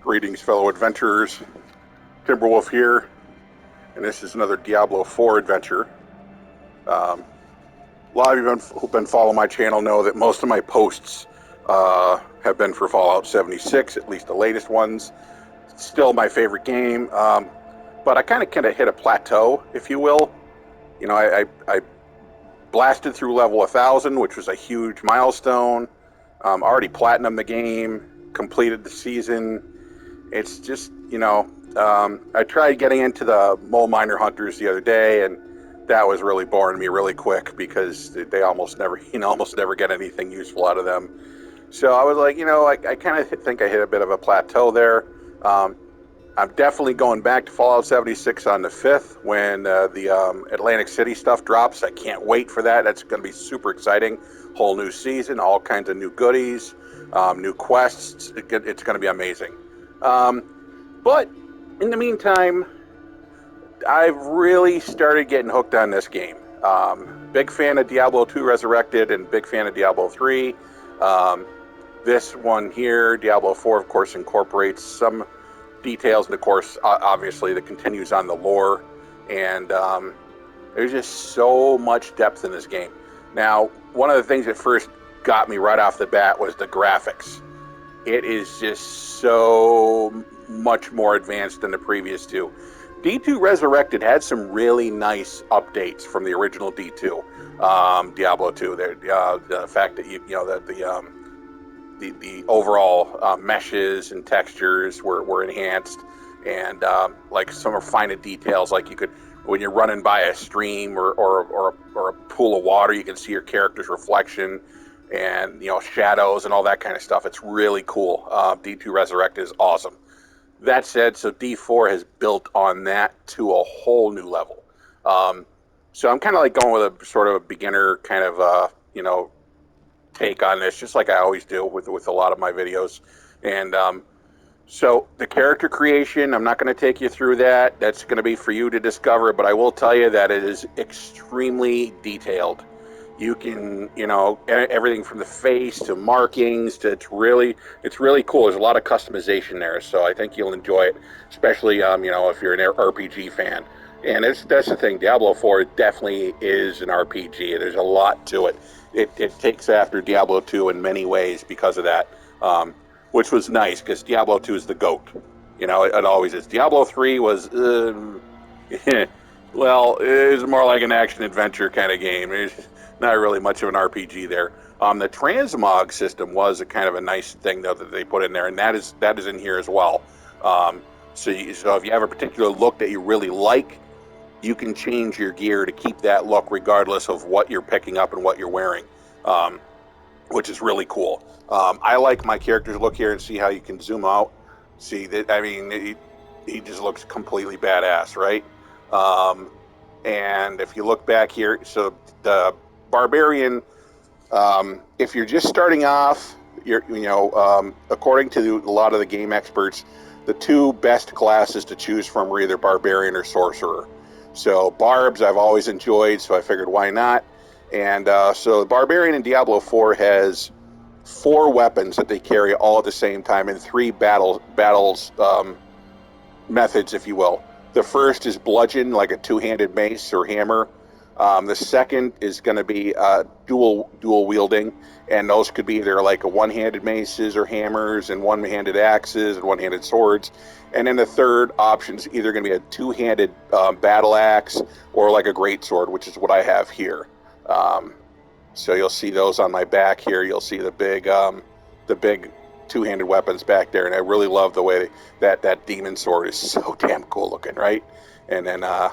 Greetings, fellow adventurers. Timberwolf here, and this is another Diablo 4 adventure. A lot of you who've been following my channel know that most of my posts have been for Fallout 76, at least the latest ones. It's still my favorite game, but I kind of hit a plateau, if you will. You know, I blasted through level 1000, which was a huge milestone. Already platinumed the game, completed the season. It's just, I tried getting into the mole miner hunters the other day, and that was really boring me really quick because they almost never get anything useful out of them. So I was like, I kind of think I hit a bit of a plateau there. I'm definitely going back to Fallout 76 on the 5th when the Atlantic City stuff drops. I can't wait for that. That's going to be super exciting. Whole new season, all kinds of new goodies, new quests. It's going to be amazing. But in the meantime, I've really started getting hooked on this game. Big fan of Diablo 2 Resurrected and big fan of Diablo 3. This one here, Diablo 4, of course, incorporates some details, and of course, obviously, that continues on the lore. And there's just so much depth in this game. Now, one of the things that first got me right off the bat was the graphics. It is just so much more advanced than the previous two. D2 Resurrected had some really nice updates from the original D2, Diablo 2. The fact that the overall meshes and textures were enhanced, and like some refined details, like you could, when you're running by a stream or a pool of water, you can see your character's reflection, and shadows and all that kind of stuff. It's really cool. D2 Resurrected is awesome. That said, so D4 has built on that to a whole new level. So I'm kind of like going with a sort of a beginner kind of take on this, just like I always do with a lot of my videos. And so the character creation, I'm not going to take you through that. That's going to be for you to discover, but I will tell you that it is extremely detailed. You can, everything from the face to markings to it's really cool. There's a lot of customization there, so I think you'll enjoy it, especially, if you're an RPG fan. And that's the thing. Diablo 4 definitely is an RPG. There's a lot to it. It takes after Diablo 2 in many ways because of that, which was nice because Diablo 2 is the GOAT. It always is. Diablo 3 was, well, it was more like an action-adventure kind of game. There's not really much of an RPG there. The transmog system was a kind of a nice thing, though, that they put in there, and that is in here as well. So if you have a particular look that you really like, you can change your gear to keep that look regardless of what you're picking up and what you're wearing, which is really cool. I like my character's look here, and see how you can zoom out. See that? I mean, he just looks completely badass, right? And if you look back here, so the barbarian, if you're just starting off, according to a lot of the game experts, the two best classes to choose from were either barbarian or sorcerer. So barbs I've always enjoyed, so I figured why not. And so the barbarian in Diablo 4 has 4 weapons that they carry all at the same time, and 3 battles methods, if you will. The first is bludgeon, like a 2-handed mace or hammer. The second is going to be dual wielding, and those could be either like a 1-handed maces or hammers, and 1-handed axes and 1-handed swords. And then the third option is either going to be a 2-handed battle axe or like a great sword, which is what I have here. So you'll see those on my back here. You'll see the big 2-handed weapons back there, and I really love the way that demon sword is so damn cool looking, right? And then the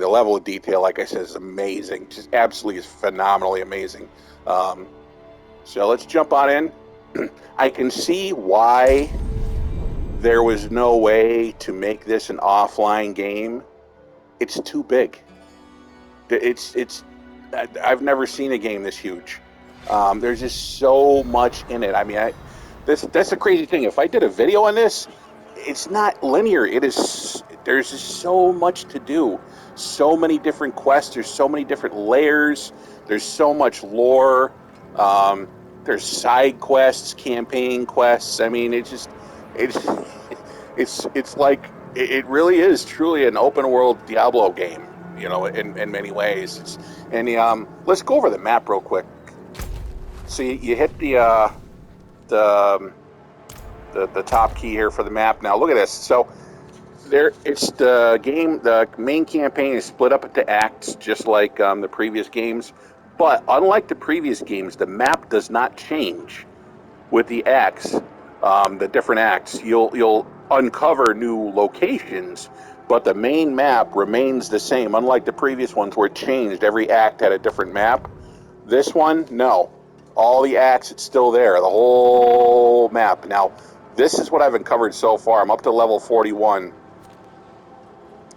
level of detail, like I said, is amazing. Just absolutely is phenomenally amazing. So let's jump on in. I can see why there was no way to make this an offline game. It's too big. I've never seen a game this huge. There's just so much in it. I mean, that's the crazy thing. If I did a video on this, it's not linear. There's just so much to do. So many different quests. There's so many different layers. There's so much lore. There's side quests, campaign quests. I mean, it's it's like it really is truly an open world Diablo game, you know, in many ways. Let's go over the map real quick. So you hit the the top key here for the map. Now look at this. So there, it's the game. The main campaign is split up into acts, just like the previous games. But unlike the previous games, the map does not change with the acts. The different acts, you'll uncover new locations, but the main map remains the same. Unlike the previous ones, where it changed, every act had a different map. This one, no. All the acts, it's still there. The whole map. Now, this is what I've uncovered so far. I'm up to level 41.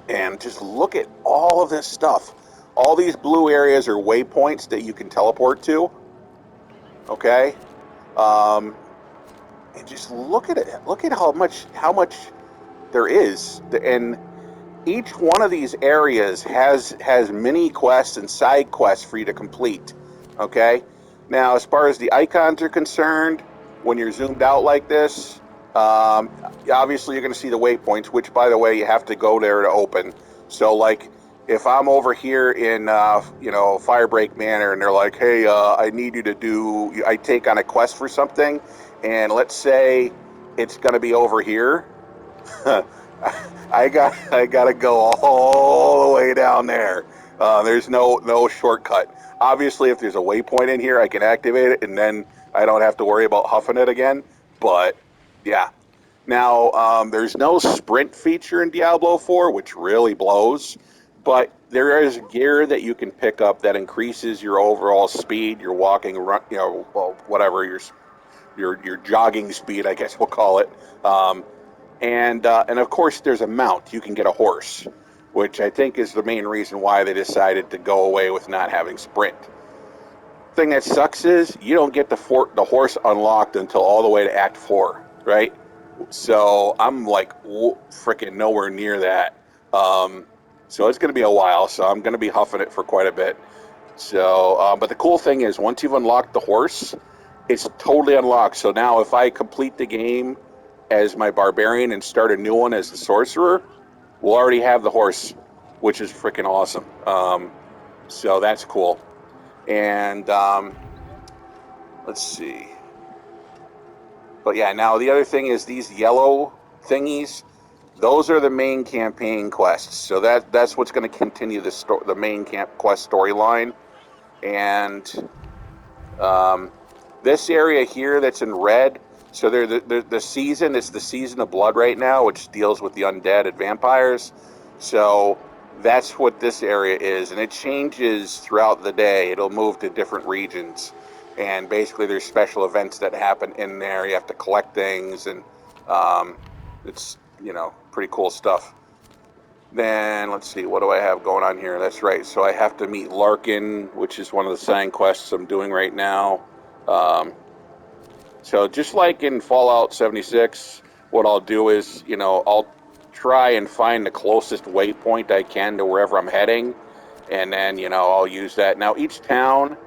And just look at all of this stuff. All these blue areas are waypoints that you can teleport to. Okay? And just look at it. Look at how much there is. And each one of these areas has mini quests and side quests for you to complete. Okay? Now, as far as the icons are concerned, when you're zoomed out like this, obviously you're going to see the waypoints, which, by the way, you have to go there to open. So, like, if I'm over here in, you know, Firebreak Manor, and they're like, hey, I need you to do, I take on a quest for something, and let's say it's going to be over here, I gotta go all the way down there. There's no shortcut. Obviously, if there's a waypoint in here, I can activate it, and then I don't have to worry about huffing it again. But yeah, now there's no sprint feature in Diablo 4, which really blows. But there is gear that you can pick up that increases your overall speed, your walking, you know, well, whatever your jogging speed, I guess we'll call it. And of course, there's a mount. You can get a horse, which I think is the main reason why they decided to go away with not having sprint. Thing that sucks is you don't get the horse unlocked until all the way to Act 4, right? So I'm like freaking nowhere near that. So it's going to be a while. So I'm going to be huffing it for quite a bit. So, but the cool thing is, once you've unlocked the horse, it's totally unlocked. So now if I complete the game as my barbarian and start a new one as the sorcerer, we'll already have the horse, which is freaking awesome. So that's cool. And let's see. But yeah, now the other thing is these yellow thingies. Those are the main campaign quests. So that's what's going to continue the main quest storyline. And this area here that's in red, so the season, it's the season of blood right now, which deals with the undead and vampires. So that's what this area is, and it changes throughout the day. It'll move to different regions, and basically there's special events that happen in there. You have to collect things, and it's, you know, pretty cool stuff. Then let's see, what do I have going on here? That's right, so I have to meet Larkin, which is one of the side quests I'm doing right now. So just like in Fallout 76, what I'll do is, you know, I'll try and find the closest waypoint I can to wherever I'm heading, and then, you know, I'll use that. Now, each town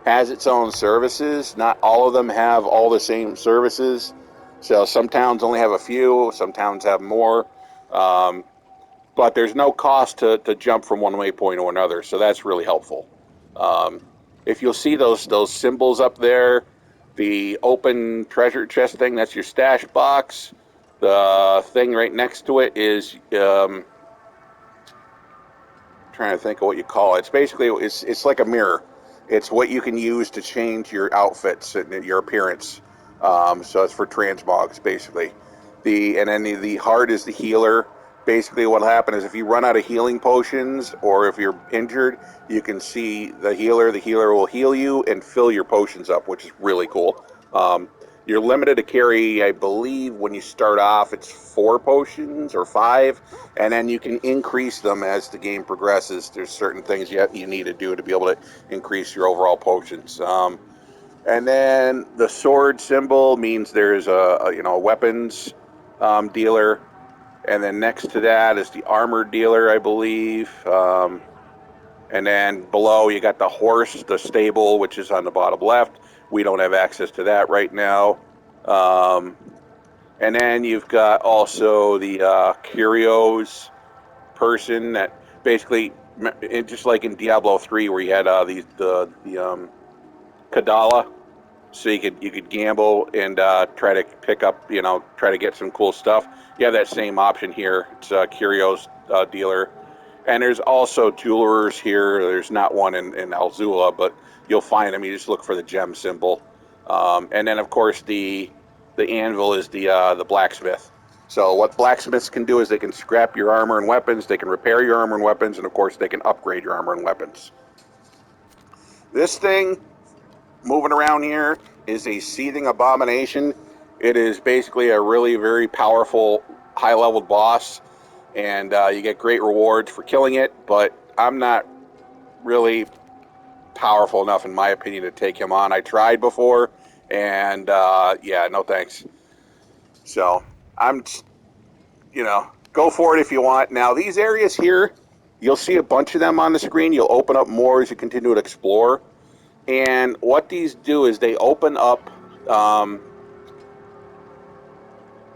has its own services. Not all of them have all the same services. So some towns only have a few, some towns have more. But there's no cost to jump from one waypoint to another, so that's really helpful. If you'll see those symbols up there, the open treasure chest thing, that's your stash box. The thing right next to it is, trying to think of what you call it. It's basically, it's like a mirror. It's what you can use to change your outfits and your appearance. So it's for transmogs, basically. And then the heart is the healer. Basically, what'll happen is if you run out of healing potions, or if you're injured, you can see the healer. The healer will heal you and fill your potions up, which is really cool. You're limited to carry, I believe, when you start off, it's 4 potions or 5, and then you can increase them as the game progresses. There's certain things you need to do to be able to increase your overall potions. And then the sword symbol means there's a weapons dealer. And then next to that is the armor dealer, I believe. And then below you got the horse, the stable, which is on the bottom left. We don't have access to that right now. And then you've got also the curios person that basically, just like in Diablo 3 where you had the Kadala, so you could gamble and try to pick up, try to get some cool stuff. You have that same option here. It's a curios dealer. And there's also jewelers here. There's not one in Alzula, but you'll find them. You just look for the gem symbol. And then, of course, the anvil is the blacksmith. So what blacksmiths can do is they can scrap your armor and weapons, they can repair your armor and weapons, and of course they can upgrade your armor and weapons. This thing moving around here is a seething abomination. It is basically a really very powerful high-level boss, and you get great rewards for killing it, but I'm not really powerful enough, in my opinion, to take him on. I tried before, and yeah, no thanks. So I'm, go for it if you want. Now, these areas here, you'll see a bunch of them on the screen. You'll open up more as you continue to explore. And what these do is they open up,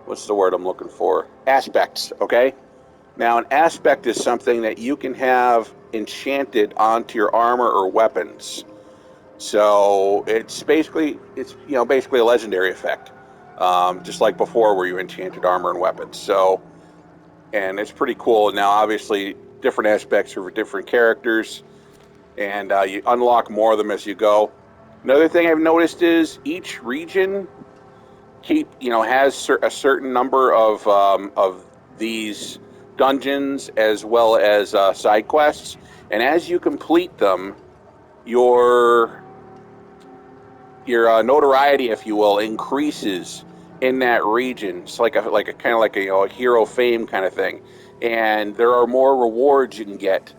what's the word I'm looking for? Aspects, okay? Now, an aspect is something that you can have enchanted onto your armor or weapons. So it's basically a legendary effect, just like before where you enchanted armor and weapons. So, and it's pretty cool. Now, obviously, different aspects are for different characters, and you unlock more of them as you go. Another thing I've noticed is each region has a certain number of these dungeons as well as side quests, and as you complete them, your notoriety, if you will, increases in that region. It's like a kind of like a hero fame kind of thing, and there are more rewards you can get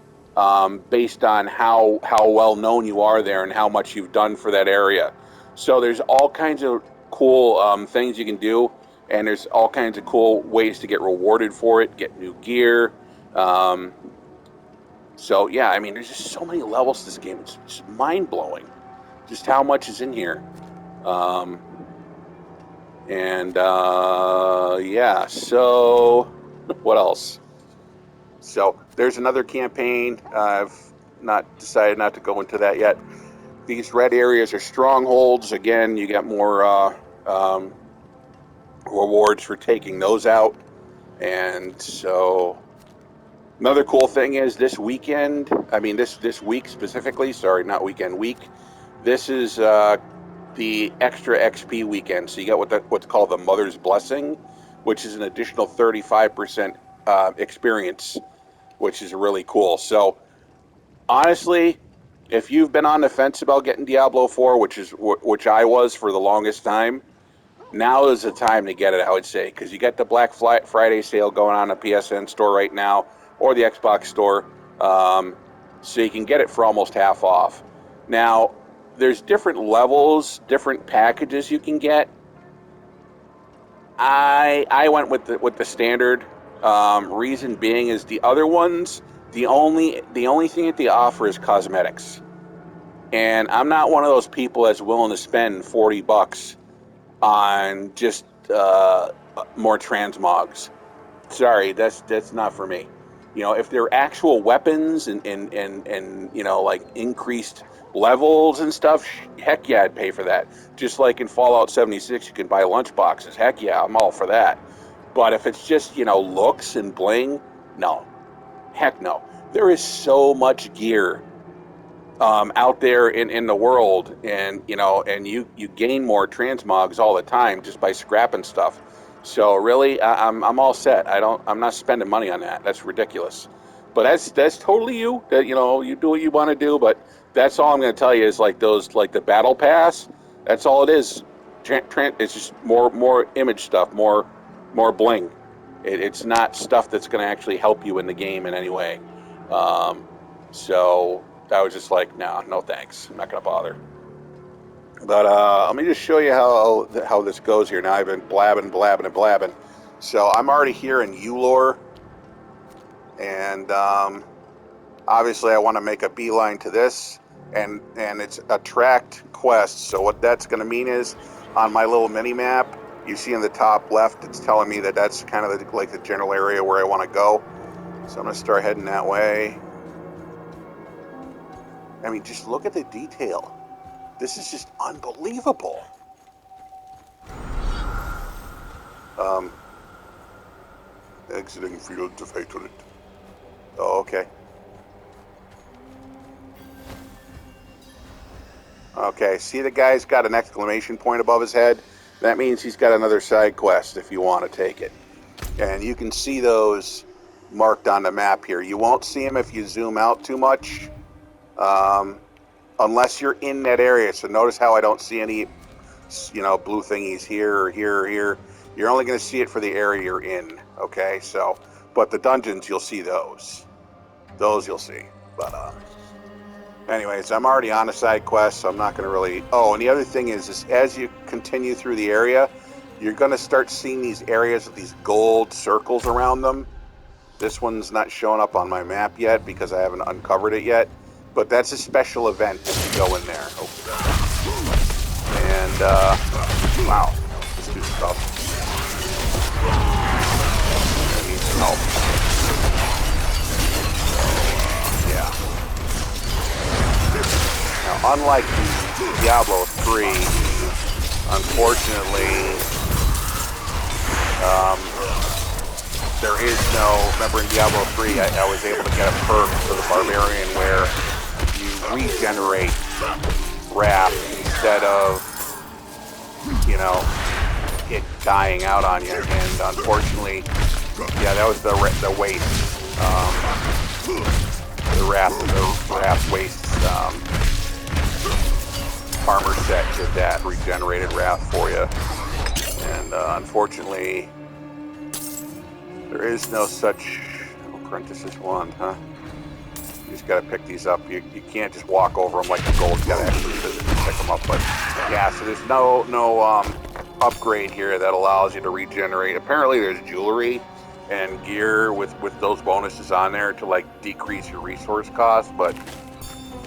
based on how well known you are there and how much you've done for that area. So there's all kinds of cool things you can do, and there's all kinds of cool ways to get rewarded for it, get new gear. So yeah, I mean, there's just so many levels to this game. It's just mind blowing, just how much is in here. Yeah, so what else? So there's another campaign. I've not decided not to go into that yet. These red areas are strongholds. Again, you get more rewards for taking those out. And so another cool thing is this weekend, this week specifically, sorry, not weekend, week, this is the extra XP weekend. So you get what's called the Mother's Blessing, which is an additional 35% experience, which is really cool. So honestly, if you've been on the fence about getting Diablo 4, which I was for the longest time, now is the time to get it, I would say, because you got the Black Friday sale going on at PSN store right now, or the Xbox store, so you can get it for almost half off. Now, there's different levels, different packages you can get. I went with the standard. Reason being is the other ones, the only thing that they offer is cosmetics, and I'm not one of those people that's willing to spend $40 on just more transmogs. Sorry, that's not for me. If they're actual weapons and like increased levels and stuff, heck yeah, I'd pay for that. Just like in Fallout 76, you can buy lunch boxes. Heck yeah, I'm all for that. But if it's just, looks and bling, no. Heck no. There is so much gear out there in the world, and you gain more transmogs all the time just by scrapping stuff. So really, I'm all set. I'm not spending money on that. That's ridiculous. But that's totally you. That you do what you want to do. But that's all I'm going to tell you is like the battle pass. That's all it is. It's just more image stuff, more bling. It's not stuff that's going to actually help you in the game in any way. So I was just like, no thanks. I'm not going to bother. But let me just show you how this goes here. Now I've been blabbing. So I'm already here in Ulor, and obviously I want to make a beeline to this, and it's attract quests. So what that's going to mean is on my little mini map, You see in the top left, it's telling me that that's kind of like the general area where I want to go. So I'm going to start heading that way. I mean, just look at the detail. This is just unbelievable. Exiting field of hatred. Oh, okay. Okay, see the guy's got an exclamation point above his head? That means he's got another side quest if you want to take it. And you can see those marked on the map here. You won't see them if you zoom out too much, unless you're in that area. So notice how I don't see any, blue thingies here or here or here. You're only going to see it for the area you're in, okay? So, but the dungeons, you'll see those. Those you'll see. But, anyways, I'm already on a side quest, so I'm not going to really... Oh, and the other thing is as you continue through the area, you're going to start seeing these areas with these gold circles around them. This one's not showing up on my map yet because I haven't uncovered it yet. But that's a special event if you go in there. And, wow. This dude's tough. I need some help. Yeah. Now, unlike Diablo 3, unfortunately, there is no... Remember in Diablo 3, I was able to get a perk for the Barbarian where you regenerate wrath instead of, it dying out on you. And unfortunately, yeah, that was the waste. The wrath waste armor set did that, regenerated wrath for you. And unfortunately, there is no such apprentice's wand, huh? You just gotta pick these up. You can't just walk over them like the gold. You gotta actually physically pick them up. But yeah, so there's no upgrade here that allows you to regenerate. Apparently there's jewelry and gear with those bonuses on there to like decrease your resource cost. But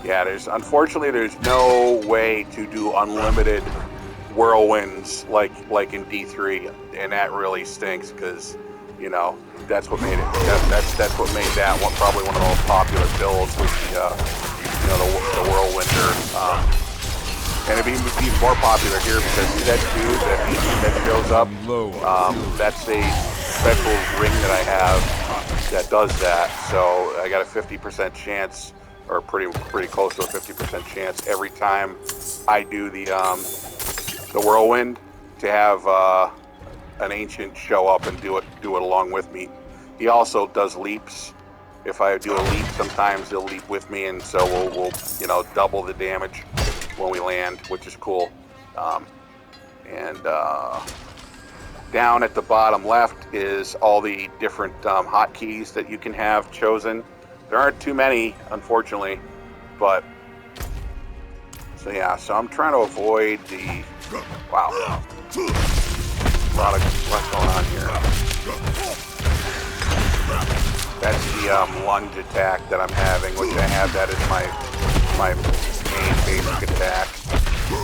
yeah, unfortunately there's no way to do unlimited whirlwinds like in D3, and that really stinks because that's what made it. That's what made that one probably one of the most popular builds was the whirlwinder. And it'd be even more popular here because see that dude that shows up? That's a special ring that I have that does that. So I got a 50% chance, or pretty close to a 50% chance every time I do the whirlwind to have an ancient show up and do it along with me. He also does leaps. If I do a leap, sometimes he'll leap with me, and so we'll double the damage when we land, which is cool. Down at the bottom left is all the different hotkeys that you can have chosen. There aren't too many, unfortunately, but so yeah. So I'm trying to avoid the wow. A lot going on here. That's the lunge attack that I'm having, which I have that as my main basic attack.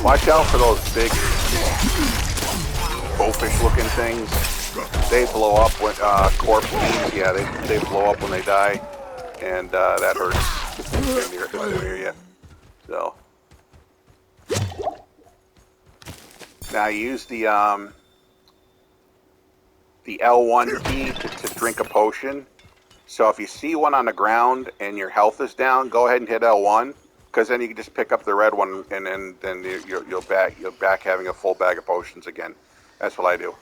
Watch out for those big bowfish looking things. They blow up when corpse beams. Yeah, they blow up when they die, and that hurts near you. So now you use the L1 key to drink a potion. So if you see one on the ground and your health is down, go ahead and hit L1, because then you can just pick up the red one, and then you'll back having a full bag of potions again. That's what I do.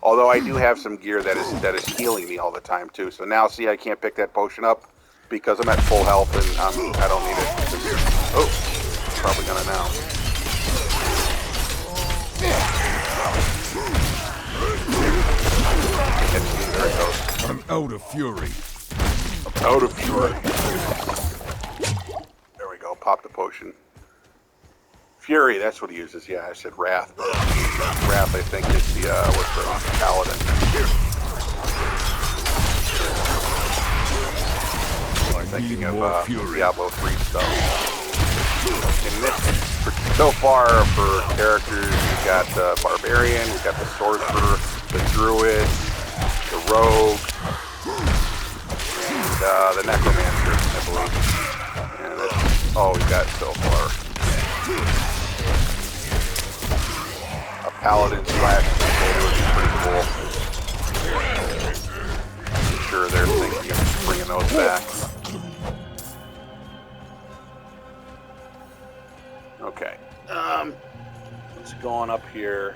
Although I do have some gear that is healing me all the time too. So now see, I can't pick that potion up because I'm at full health and I don't need it. Oh, probably gonna now. There it goes. I'm out of fury. I'm out of fury. There we go. Pop the potion. Fury, that's what he uses. Yeah, I said Wrath. Wrath, I think, is the what's the paladin. I'm thinking of Diablo 3 stuff. In this So far for characters, we've got the Barbarian, we've got the Sorcerer, the Druid, the Rogue, and the Necromancer, I believe. And that's all we've got so far. A Paladin / Crusader would be pretty cool. I'm sure they're thinking of bringing those back. Okay. Let's go on up here.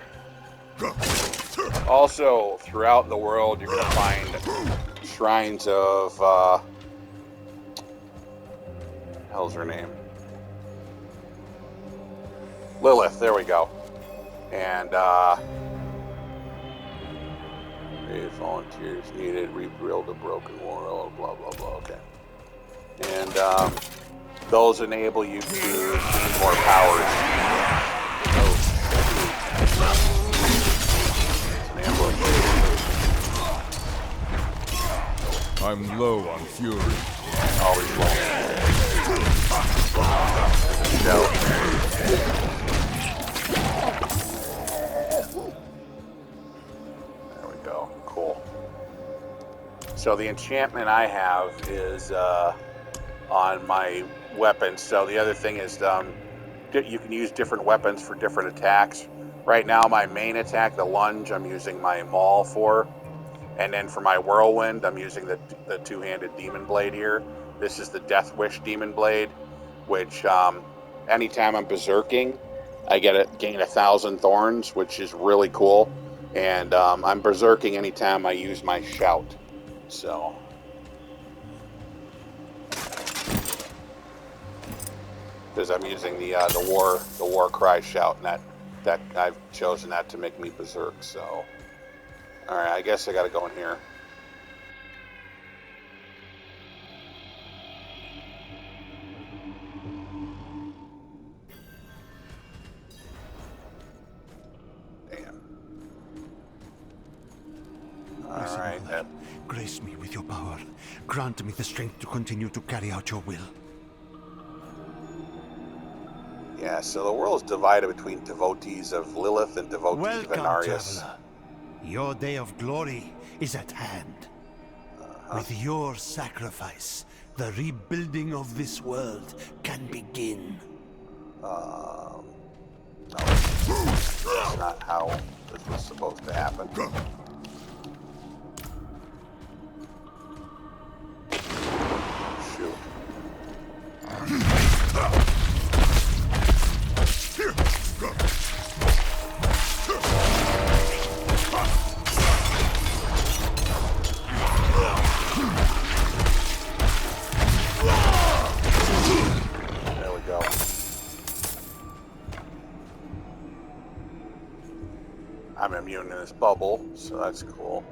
Also, throughout the world, you're going to find shrines of, hell's her name? Lilith, there we go. And, volunteers needed, rebuild a broken world, blah, blah, blah, okay. And, those enable you to gain more powers. I'm low on fury. Always low. There we go. Cool. So the enchantment I have is on my weapons. So the other thing is you can use different weapons for different attacks. Right now my main attack, the lunge, I'm using my maul for. And then for my whirlwind, I'm using the two-handed demon blade here. This is the Death Wish demon blade, which anytime I'm berserking, I gain 1,000 thorns, which is really cool. And I'm berserking anytime I use my shout. So because I'm using the war cry shout, and that I've chosen that to make me berserk. So. Alright, I guess I gotta go in here. Damn. Alright. Grace me with your power. Grant me the strength to continue to carry out your will. Yeah, so the world is divided between devotees of Lilith and devotees of Inarius. Traveler. Your day of glory is at hand. With your sacrifice, the rebuilding of this world can begin. No, that's not how this was supposed to happen. Shoot. I'm immune in this bubble, so that's cool.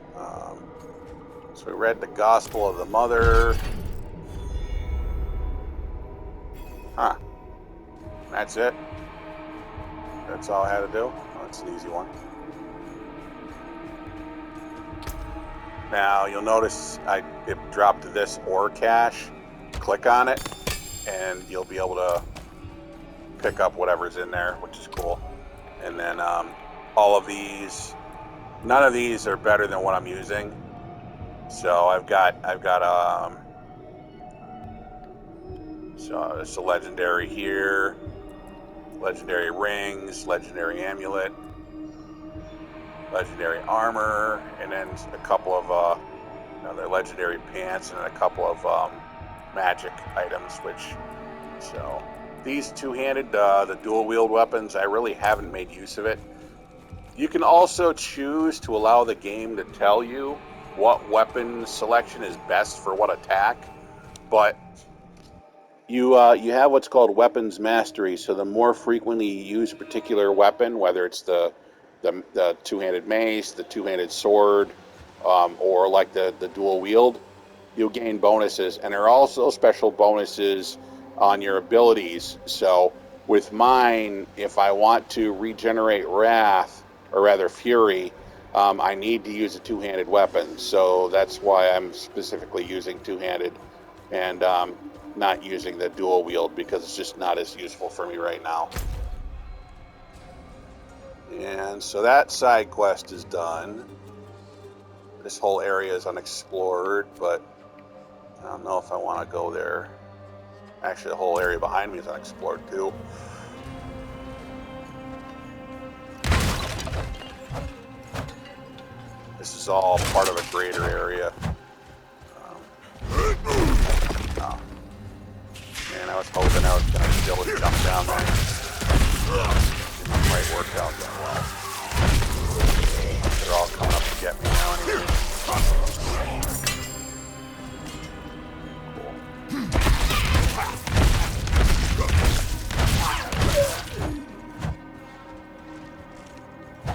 So we read the Gospel of the Mother. Huh. That's it. That's all I had to do. Oh, that's an easy one. Now, you'll notice it dropped this ore cache. Click on it, and you'll be able to pick up whatever's in there, which is cool. And then all of these, none of these are better than what I'm using. So I've got so it's a legendary here, legendary rings, legendary amulet, legendary armor, and then a couple of the legendary pants and a couple of magic items. So these two-handed, the dual-wield weapons, I really haven't made use of it. You can also choose to allow the game to tell you what weapon selection is best for what attack, but you have what's called weapons mastery. So the more frequently you use a particular weapon, whether it's the two-handed mace, the two-handed sword, or like the dual wield, you'll gain bonuses. And there are also special bonuses on your abilities. So with mine, if I want to regenerate wrath, or rather fury, I need to use a two-handed weapon. So that's why I'm specifically using two-handed and not using the dual wield, because it's just not as useful for me right now. And so that side quest is done. This whole area is unexplored, but I don't know if I want to go there. Actually, the whole area behind me is unexplored too. This is all part of a greater area. Oh. Man, I was hoping I was going to be able to jump down there. Didn't quite work out that well. They're all coming up to get me now anyway.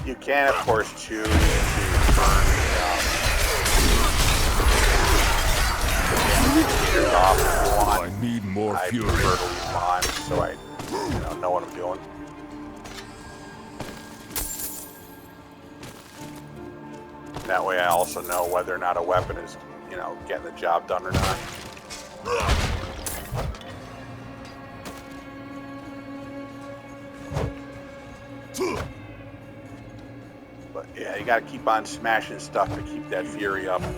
You can, of course, choose to burn the off if you want. I need more fury. I prefer to leave on so I know what I'm doing. That way I also know whether or not a weapon is, getting the job done or not. But yeah, you gotta keep on smashing stuff to keep that fury up. It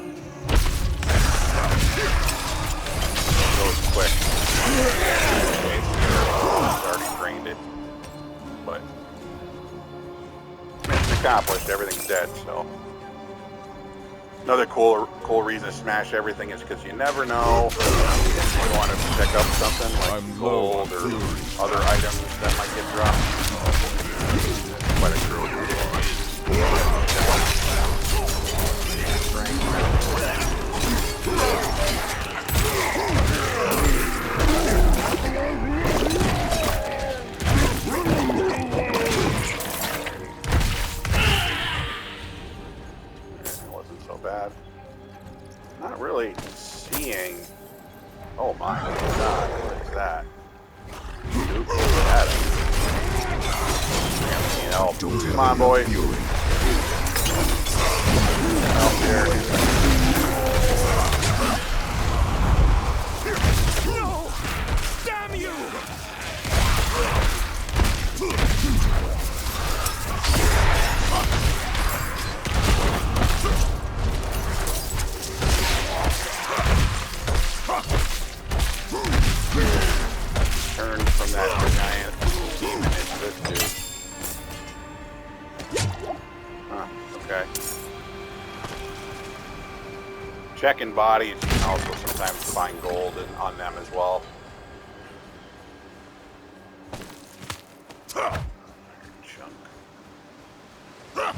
goes quick. It's already drained it. But mission accomplished, everything's dead, so. Another cool reason to smash everything is because you never know if you want to pick up something like gold or other items that might get dropped. Quite a true. Bad. Not really seeing. Oh my god, what is that? Oops, help. Come on, boy. Help here. No! Damn you! Turned from that giant demon into this dude. Huh, okay. Checking bodies, you can also sometimes find gold on them as well. Chunk. There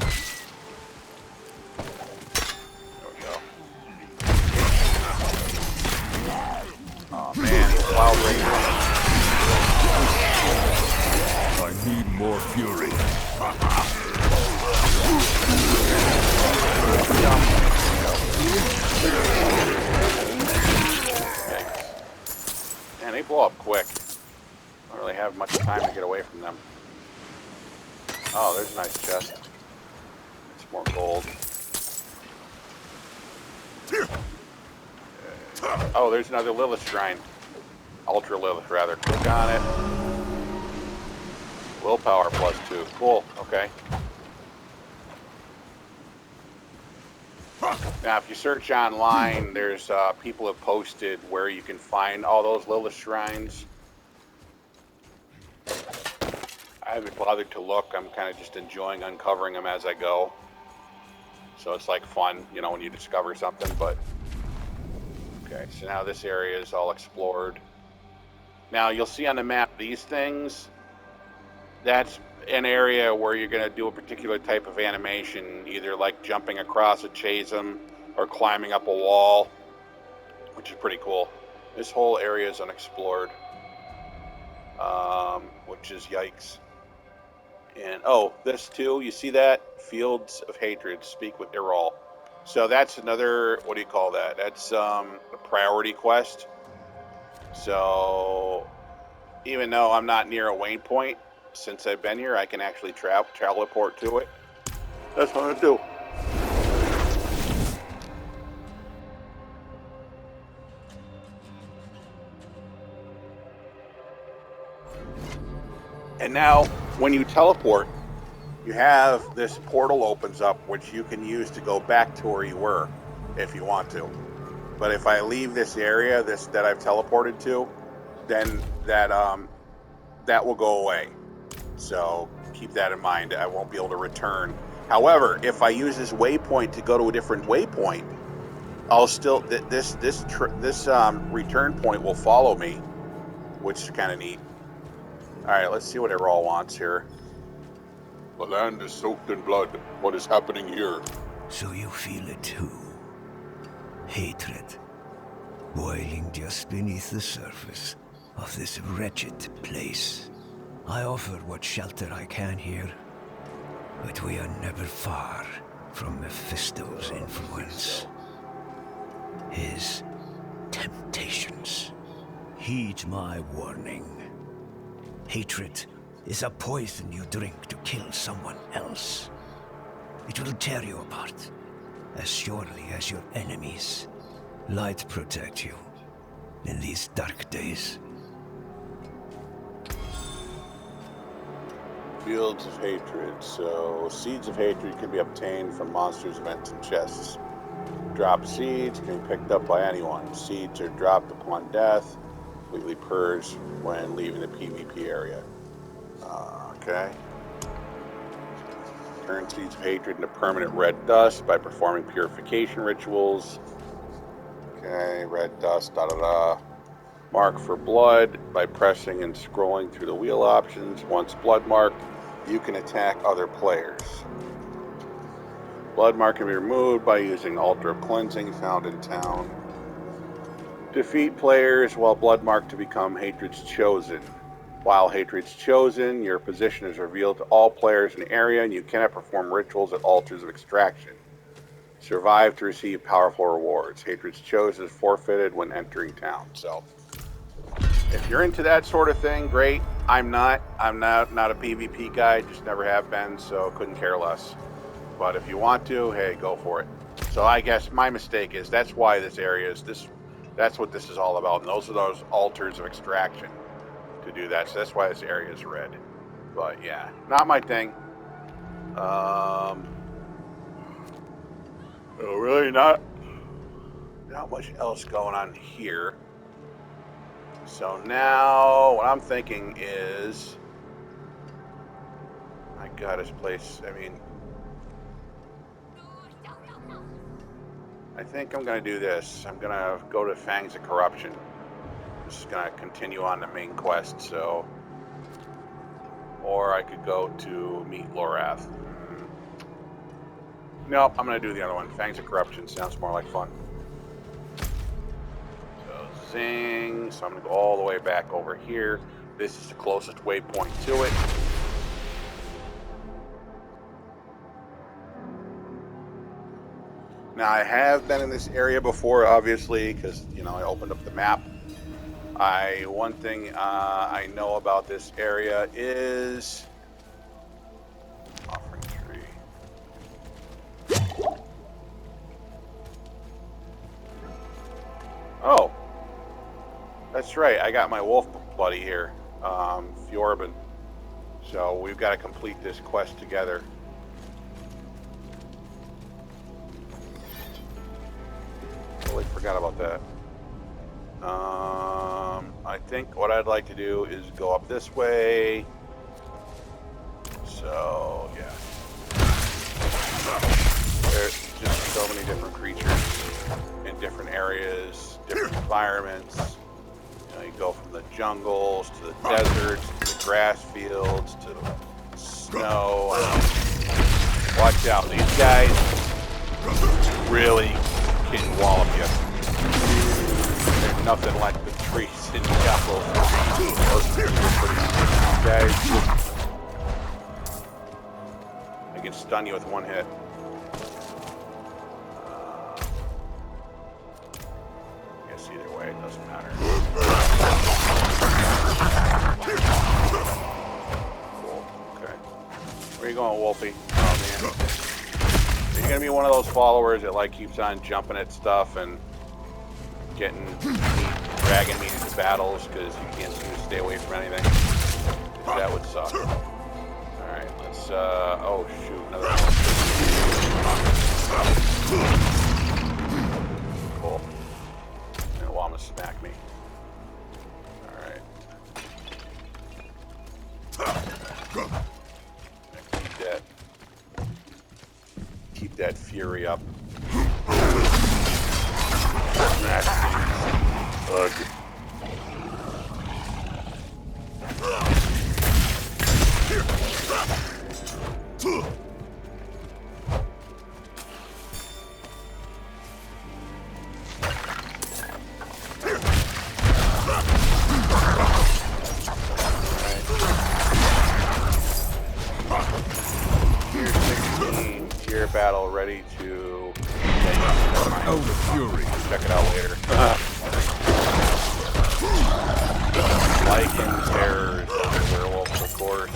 we go. Oh man, wild rain. I need more fury. Man, they blow up quick. I don't really have much time to get away from them. Oh, there's a nice chest. It's more gold. Oh, there's another Lilith shrine. Ultra Lilith, rather. Click on it. Willpower +2. Cool. Okay. Now, if you search online, there's people have posted where you can find all those Lilith shrines. I haven't bothered to look. I'm kind of just enjoying uncovering them as I go. So it's like fun, when you discover something, but... Okay, so now this area is all explored. Now, you'll see on the map these things. That's an area where you're going to do a particular type of animation, either like jumping across a chasm or climbing up a wall, which is pretty cool. This whole area is unexplored, which is yikes. And, oh, this too, you see that? Fields of Hatred, speak with Irol. So that's another, what do you call that? That's a priority quest. So even though I'm not near a waypoint, since I've been here, I can actually teleport to it. That's what I do. And now, when you teleport, you have this portal opens up, which you can use to go back to where you were, if you want to. But if I leave this area, that I've teleported to, then that will go away. So keep that in mind. I won't be able to return. However, if I use this waypoint to go to a different waypoint, I'll still this return point will follow me, which is kind of neat. All right, let's see what it all wants here. The land is soaked in blood. What is happening here? So you feel it too. Hatred, boiling just beneath the surface of this wretched place. I offer what shelter I can here, but we are never far from Mephisto's influence. His temptations. Heed my warning. Hatred is a poison you drink to kill someone else. It will tear you apart, as surely as your enemies. Light protect you in these dark days. Fields of Hatred. So, seeds of hatred can be obtained from monsters' events and chests. Drop seeds can be picked up by anyone. Seeds are dropped upon death, completely purged when leaving the PvP area. Okay. Turn seeds of hatred into permanent red dust by performing purification rituals. Okay, red dust, da-da-da. Mark for blood by pressing and scrolling through the wheel options. Once blood marked, you can attack other players. Blood mark can be removed by using Altar of Cleansing found in town. Defeat players while blood marked to become Hatred's Chosen. While Hatred's Chosen, your position is revealed to all players in the area and you cannot perform rituals at altars of extraction. Survive to receive powerful rewards. Hatred's Chosen is forfeited when entering town. So, if you're into that sort of thing, great. I'm not a PvP guy, just never have been, so couldn't care less. But if you want to, hey, go for it. So I guess my mistake is that's why this area is this. That's what this is all about. And those are those altars of extraction to do that. So that's why this area is red. But yeah, not my thing. Really not much else going on here. So now what I'm thinking is, my God, this place. I mean, I think I'm going to do this. I'm going to go to Fangs of Corruption. This is going to continue on the main quest, so... Or I could go to meet Lorath. Nope, I'm going to do the other one. Fangs of Corruption sounds more like fun. So, zing. So I'm going to go all the way back over here. This is the closest waypoint to it. Now, I have been in this area before, obviously, because, you know, I opened up the map. One thing I know about this area is... Offering tree. Oh! That's right, I got my wolf buddy here, Fjorben. So, we've got to complete this quest together. Totally forgot about that. I think what I'd like to do is go up this way. So, yeah. There's just so many different creatures in different areas, different environments. You know, you go from the jungles to the deserts, to the grass fields, to the snow. Watch out, these guys really can wallop you. There's nothing like the trees in Diablo. Those trees are pretty guys. I can stun you with one hit. I guess either way, it doesn't matter. Cool. Okay. Where are you going, Wolfie? Oh, man. Are you gonna be one of those followers that like keeps on jumping at stuff and dragging me into battles because you can't seem to stay away from anything? That would suck. Alright, let's let's, oh shoot, another one. Cool. And Llama smack me. Alright. Keep that fury up. Ugh. Battle ready to fury. Check it out later. Lycan terrors, werewolves, of course.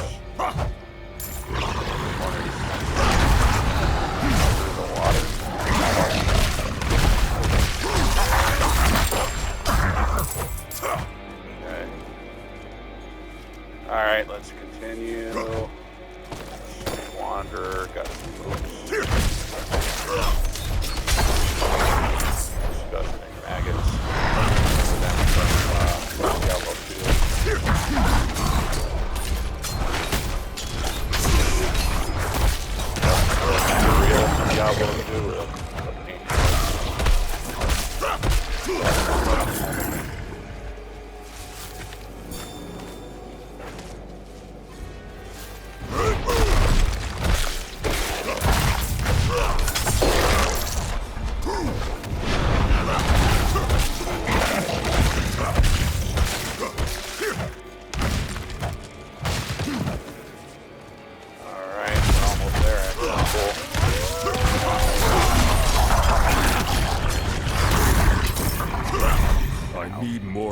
Okay. Alright, let's continue. Wanderer, got some moves. Disgusting maggots. Then from Diablo 2. Real Diablo 2.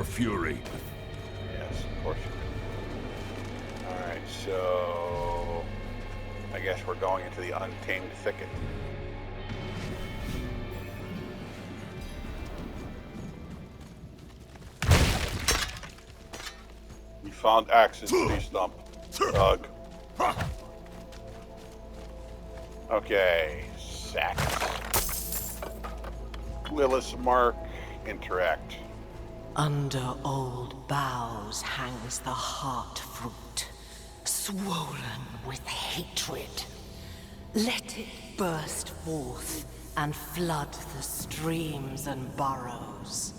Fury. Yes, of course you do. Alright, so I guess we're going into the untamed thicket. We found axes to be stump. Ugh. Okay, sacks. Lilith's mark, interact. Under old boughs hangs the heart fruit, swollen with hatred. Let it burst forth and flood the streams and burrows.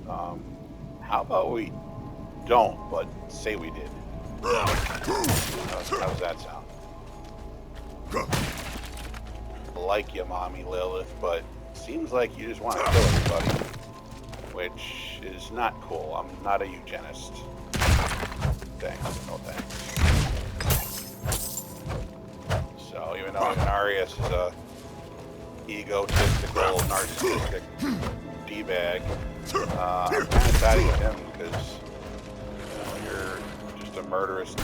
How about we don't, but say we did? How's that sound? Like you, Mommy Lilith, but seems like you just want to kill everybody. Which is not cool. I'm not a eugenist. Thanks, no thanks. So even though Inarius is a egotistical, narcissistic D-bag, I'm kind of siding with him because you're just a murderous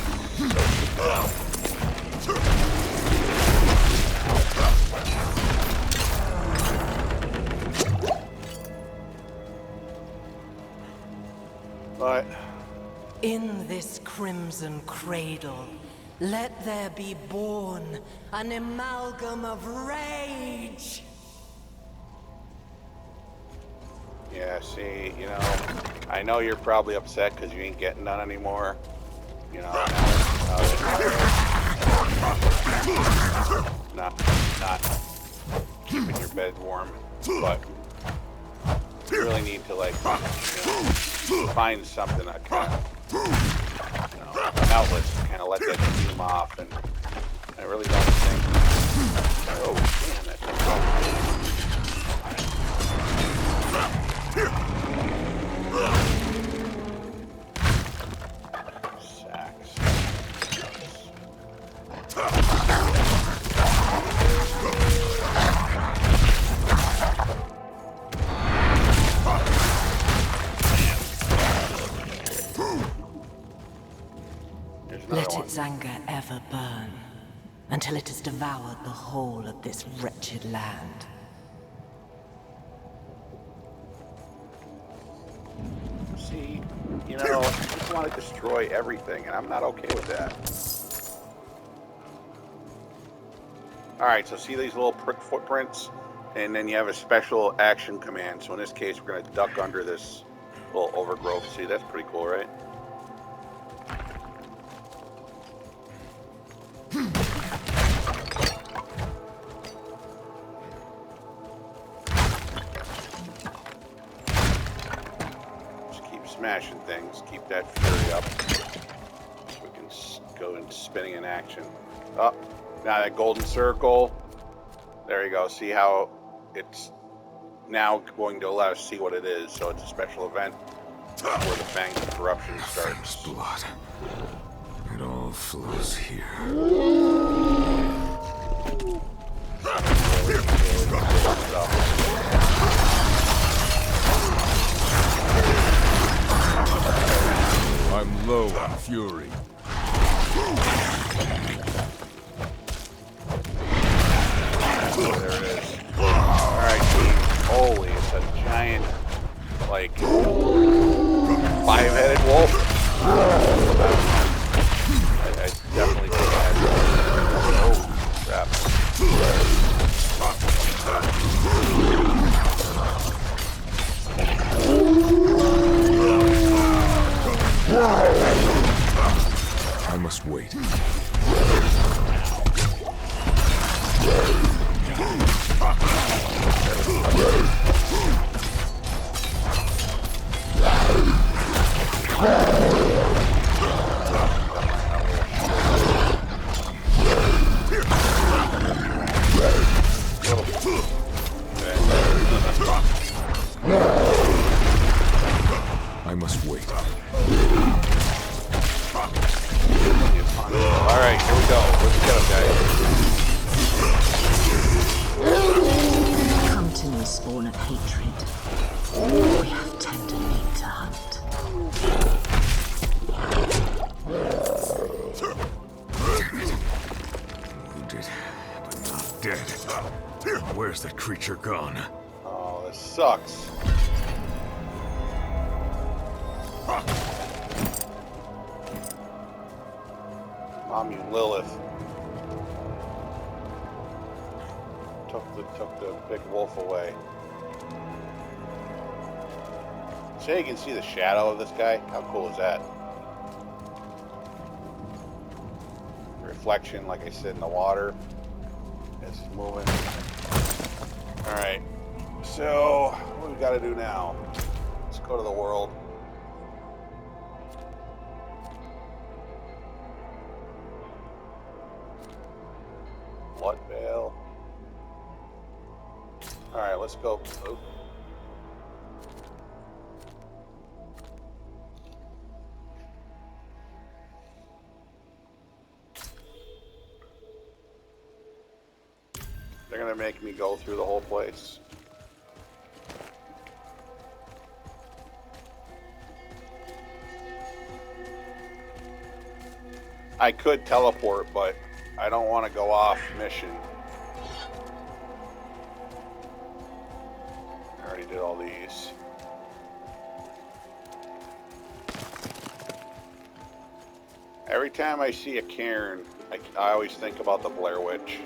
But in this crimson cradle, let there be born an amalgam of rage. yeah, see, you know, I know you're probably upset because you ain't getting none anymore. You know, not keeping your bed warm, but you really need to, like, find something that kind of, an outlet to kind of let that steam off, and I really don't think, oh, damn it. Sacks. Let its anger ever burn, until it has devoured the whole of this wretched land. See, you know, I just want to destroy everything, and I'm not okay with that. Alright, so see these little prick footprints? And then you have a special action command. So in this case, we're going to duck under this little overgrowth. See, that's pretty cool, right? Just keep smashing things. Keep that fury up. So we can go into spinning in action. Oh, now that golden circle. There you go. See how it's now going to allow us to see what it is. So it's a special event where the Fangs of Corruption starts. Blood. It all flows here. I'm low on fury. There it is. Alright, team. Holy, it's a giant, like, 5-headed wolf. I definitely think that. Oh, crap. I must wait. I must wait. Alright, here we go. Let's go, guys. Come to me, spawn of hatred. We have tender meat to hunt. Wounded, but not dead. Where's that creature gone? Oh, this sucks. Mom, you Lilith. Took the big wolf away. So you can see the shadow of this guy. How cool is that? The reflection, like I said, in the water. It's moving. Alright. So, what do we got to do now? Let's go to the world. Blood veil. Alright, let's go. Oop. They're gonna make me go through the whole place. I could teleport, but I don't want to go off mission. I already did all these. Every time I see a cairn, I always think about the Blair Witch.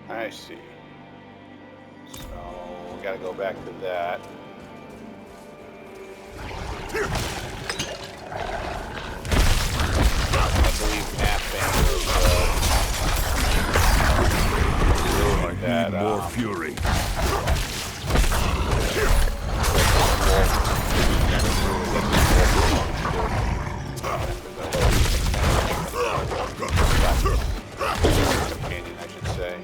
I see. So we gotta go back to that. I believe napping is I need more fury. companion, I should say.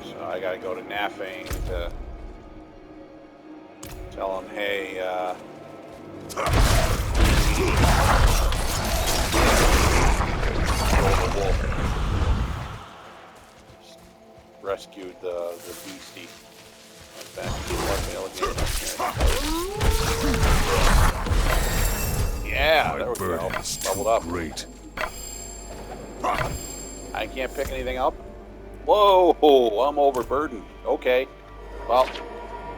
So I gotta go to Naffing to tell him, hey, Rescued the beastie. Back to the again. Yeah, there we go. Leveled up. Great. I can't pick anything up. Whoa, I'm overburdened. Okay. Well,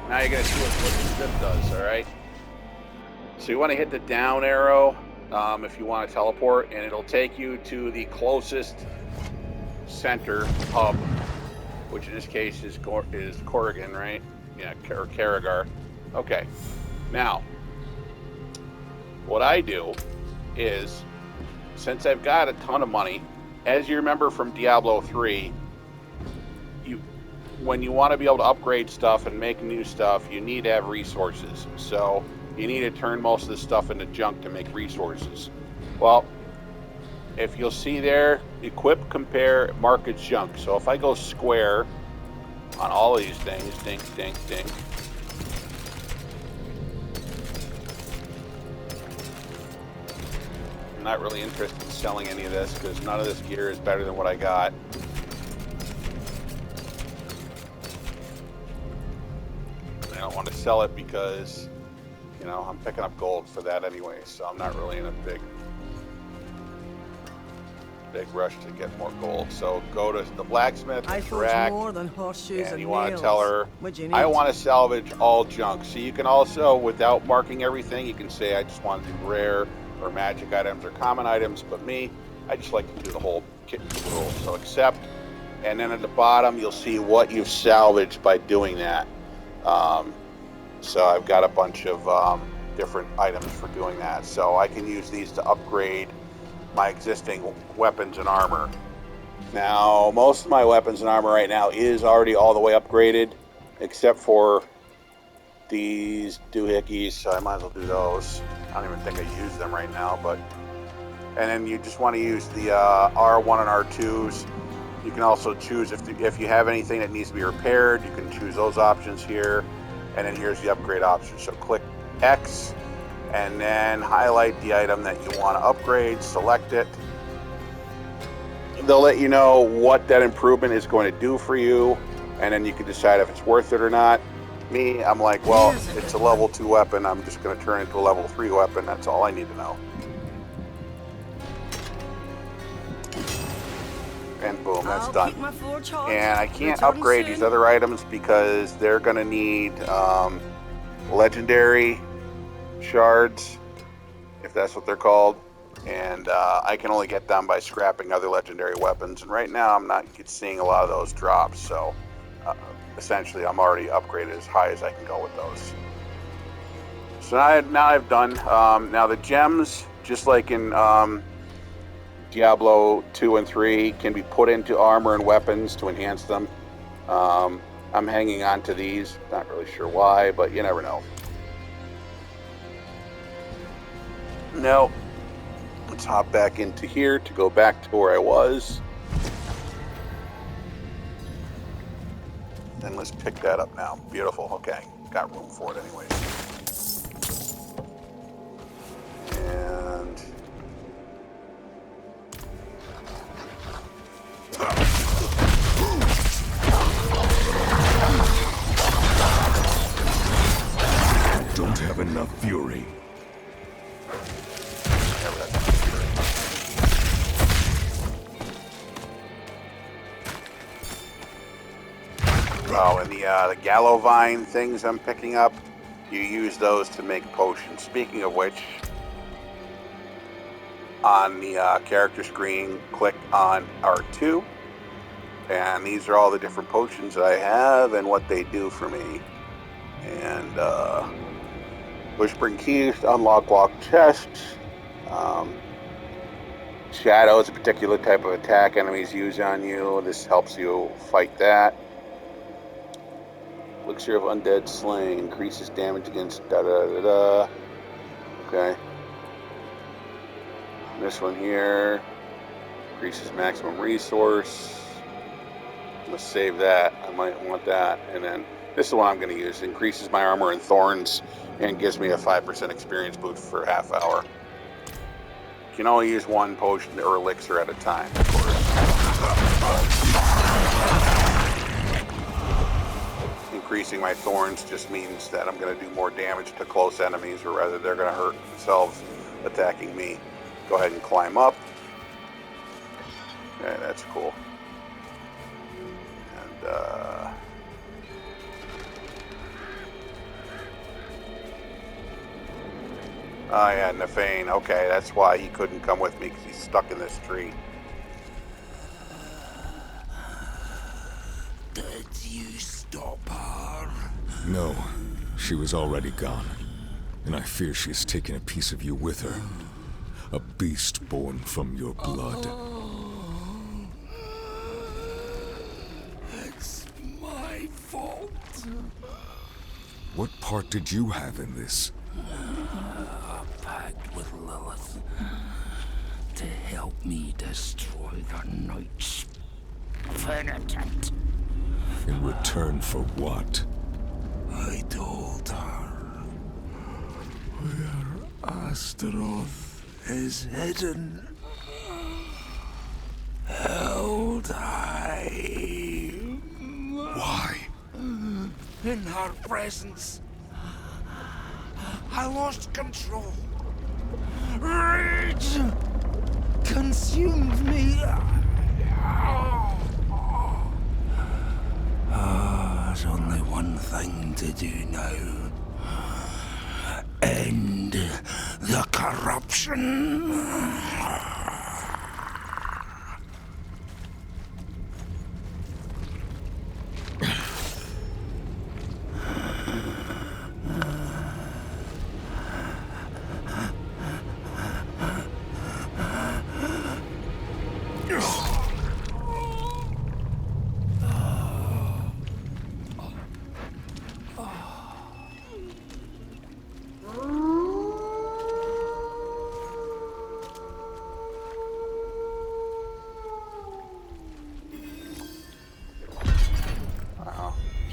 now you're gonna see what the strip does. All right. So you want to hit the down arrow if you want to teleport, and it'll take you to the closest center hub, which in this case is Corrigan, right? Yeah, or Karragar. Okay. Now, what I do is, since I've got a ton of money, as you remember from Diablo 3, when you want to be able to upgrade stuff and make new stuff, you need to have resources. So you need to turn most of this stuff into junk to make resources. Well, if you'll see there, equip, compare, mark as junk. So if I go square on all of these things, dink, dink, dink. I'm not really interested in selling any of this because none of this gear is better than what I got. I don't want to sell it because, you know, I'm picking up gold for that anyway, so I'm not really in a big rush to get more gold. So go to the blacksmith, interact, more than horseshoes and you and want to nails. tell her, I want to salvage all junk. So you can also, without marking everything, you can say, I just want to do rare or magic items or common items, but me, I just like to do the whole kit and caboodle. So accept, and then at the bottom, you'll see what you've salvaged by doing that. So I've got a bunch of different items for doing that. So I can use these to upgrade my existing weapons and armor. Now, most of my weapons and armor right now is already all the way upgraded, except for these doohickeys, so I might as well do those. I don't even think I use them right now, but... And then you just want to use the R1 and R2s. You can also choose, if you have anything that needs to be repaired, you can choose those options here. And then here's the upgrade option. So click X, and then highlight the item that you want to upgrade, select it. They'll let you know what that improvement is going to do for you, and then you can decide if it's worth it or not. Me, I'm like, well, it's a level 2 weapon. I'm just going to turn it into a level 3 weapon. That's all I need to know. And boom, that's done. And I can't upgrade these other items because they're going to need legendary shards, if that's what they're called. And I can only get them by scrapping other legendary weapons. And right now I'm not seeing a lot of those drops. So essentially I'm already upgraded as high as I can go with those. So now I've done. Now the gems, just like in Diablo 2 and 3, can be put into armor and weapons to enhance them. I'm hanging on to these. Not really sure why, but you never know. Now, let's hop back into here to go back to where I was. And let's pick that up now. Beautiful. Okay. Got room for it anyways. And... Don't have enough fury. Oh, and the gallow vine things I'm picking up, you use those to make potions. Speaking of which, on the character screen, click on R2, and these are all the different potions that I have and what they do for me. And Wishbring keys to unlock locked chests. Shadow is a particular type of attack enemies use on you. This helps you fight that. Elixir of Undead Slaying increases damage against da-da-da-da. Okay. And this one here increases maximum resource. I'm going to save that. I might want that. And then This is what I'm going to use. Increases my armor and thorns and gives me a 5% experience boost for a half hour. You can only use one potion or elixir at a time, of course. Increasing my thorns just means that I'm going to do more damage to close enemies, or rather they're going to hurt themselves attacking me. Go ahead and climb up. Okay, that's cool. And, oh yeah, Nefane. Okay, that's why he couldn't come with me, because he's stuck in this tree. Did you stop her? No, she was already gone. And I fear she's taken a piece of you with her. A beast born from your blood. It's my fault. What part did you have in this? A pact with Lilith to help me destroy the Knight's penitent. In return for what? I told her where Astaroth is hidden, held high. Why? In her presence, I lost control. Rage consumed me. There's only one thing to do now. End the corruption.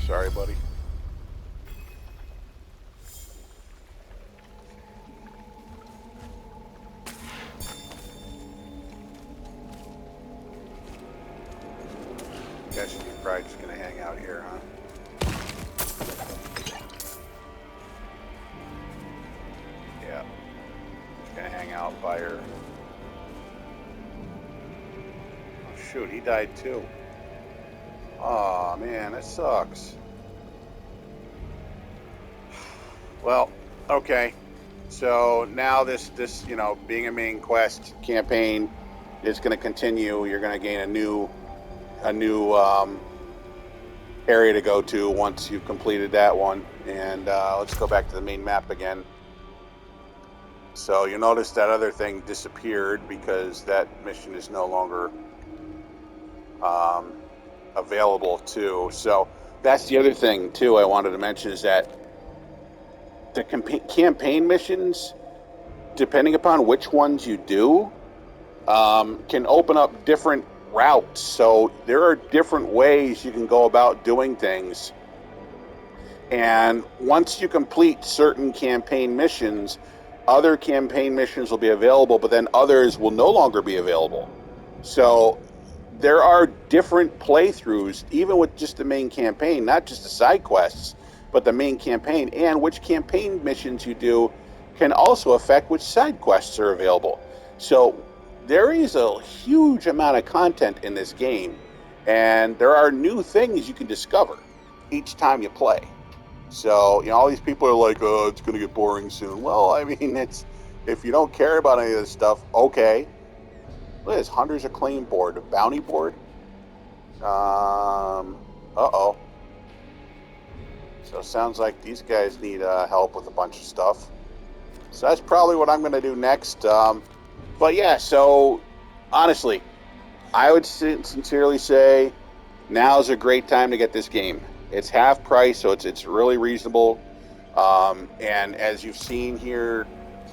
Sorry, buddy. Guess you're probably just gonna hang out here, huh? Yeah. Just gonna hang out by her. Oh shoot, he died too. Aw, man, that sucks. Well, okay. So now this, you know, being a main quest campaign is going to continue. You're going to gain a new area to go to once you've completed that one. And let's go back to the main map again. So you notice that other thing disappeared because that mission is no longer available too. So that's the other thing too I wanted to mention, is that the campaign missions, depending upon which ones you do, can open up different routes. So there are different ways you can go about doing things. And once you complete certain campaign missions, other campaign missions will be available, but then others will no longer be available. So there are different playthroughs, even with just the main campaign, not just the side quests, but the main campaign. And which campaign missions you do can also affect which side quests are available. So there is a huge amount of content in this game, and there are new things you can discover each time you play. So, you know, all these people are like, oh, it's going to get boring soon. Well, I mean, it's, if you don't care about any of this stuff, okay. Look at this Hunter's Acclaim board, a bounty board. Uh-oh. So it sounds like these guys need help with a bunch of stuff. So that's probably what I'm going to do next. But yeah, so honestly, I would sincerely say now's a great time to get this game. It's half price, so it's really reasonable. And as you've seen here,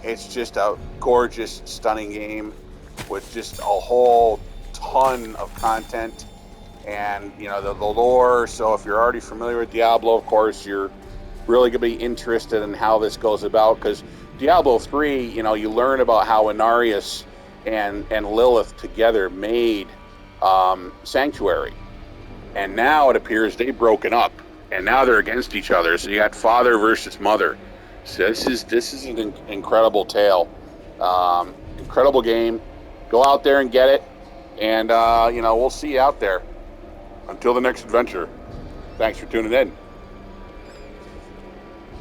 it's just a gorgeous, stunning game with just a whole ton of content. and you know the lore. So if you're already familiar with Diablo, of course, you're really going to be interested in how this goes about, because Diablo 3, you know, you learn about how Inarius and Lilith together made Sanctuary, and now it appears they've broken up, and now they're against each other. So you got father versus mother. So this is an incredible tale, incredible game. Go out there and get it, and you know, we'll see you out there. Until the next adventure. Thanks for tuning in.